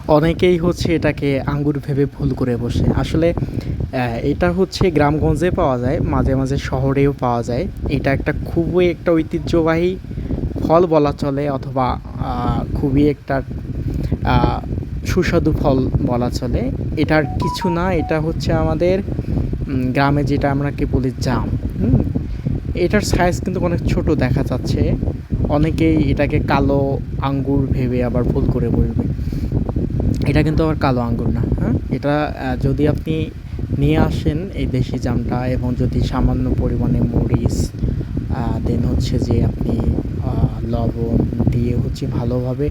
অনেকেই হচ্ছে এটাকে আঙ্গুর ভেবে ভুল করে বসে। আসলে এটা হচ্ছে গ্রামগঞ্জে পাওয়া যায়, মাঝে, মাঝে শহরেও পাওয়া যায়। এটা একটা খুবই একটা ঐতিহ্যবাহী ফল বলা চলে, অথবা খুবই একটা আ সুস্বাদু ফল বলা চলে। এটার কিছু না, এটা হচ্ছে আমাদের গ্রামে যেটা আমরাকে বলি জাম। হুম? এটার সাইজ কিন্তু অনেক ছোট দেখা যাচ্ছে। অনেকেই এটাকে কালো আঙ্গুর ভেবে আবার ভুল করে বসবে। এটা কিন্তু আবার কালো আঙ্গুর না, হ্যাঁ? এটা যদি আপনি নিয়ে আসেন এই দেশি জামটা, এবং যদি সামান্য পরিমাণে মরিচ, দেন হচ্ছে যে আপনি লবণ দিয়ে হচ্ছে ভালোভাবে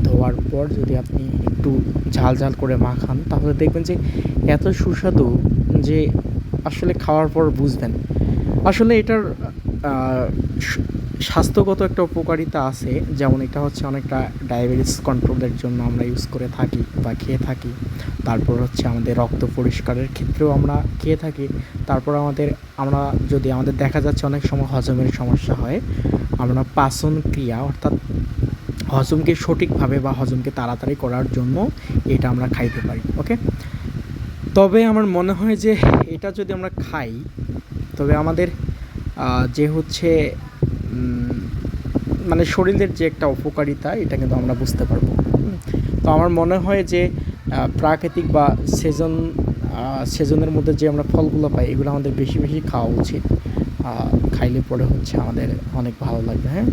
ধোয়ার পর যদি আপনি একটু ঝাল ঝাল করে মাখান, তাহলে দেখবেন যে এত সুস্বাদু যে আসলে খাওয়ার পর বুঝবেন। আসলে এটার আহ, স- স্বাস্থ্যগত একটা উপকারিতা আছে। যেমন এটা হচ্ছে অনেকটা ডায়াবেটিস কন্ট্রোলের জন্য আমরা ইউজ করে থাকি বা খেয়ে থাকি। তারপর হচ্ছে আমাদের রক্ত পরিষ্কারের ক্ষেত্রেও আমরা খেয়ে থাকি। তারপর আমরা যদি আমাদের দেখা যাচ্ছে অনেক সময় হজমের সমস্যা হয়, আমরা পাচন ক্রিয়া অর্থাৎ হজমকে সঠিকভাবে বা হজমকে তাড়াতাড়ি করার জন্য এটা আমরা খাইতে পারি। ওকে, তবে আমার মনে হয় যে এটা যদি আমরা খাই, তবে আমাদের যে হচ্ছে উম, মানে শরীরের যে একটা উপকারিতা, এটা কিন্তু আমরা বুঝতে পারবো। তো আমার মনে হয় যে প্রাকৃতিক বা সেজন সেজনের মধ্যে যে আমরা ফলগুলো পাই, এগুলো আমাদের বেশি বেশি খাওয়া উচিত। খাইলে পরে হচ্ছে আমাদের অনেক ভালো লাগবে, হ্যাঁ।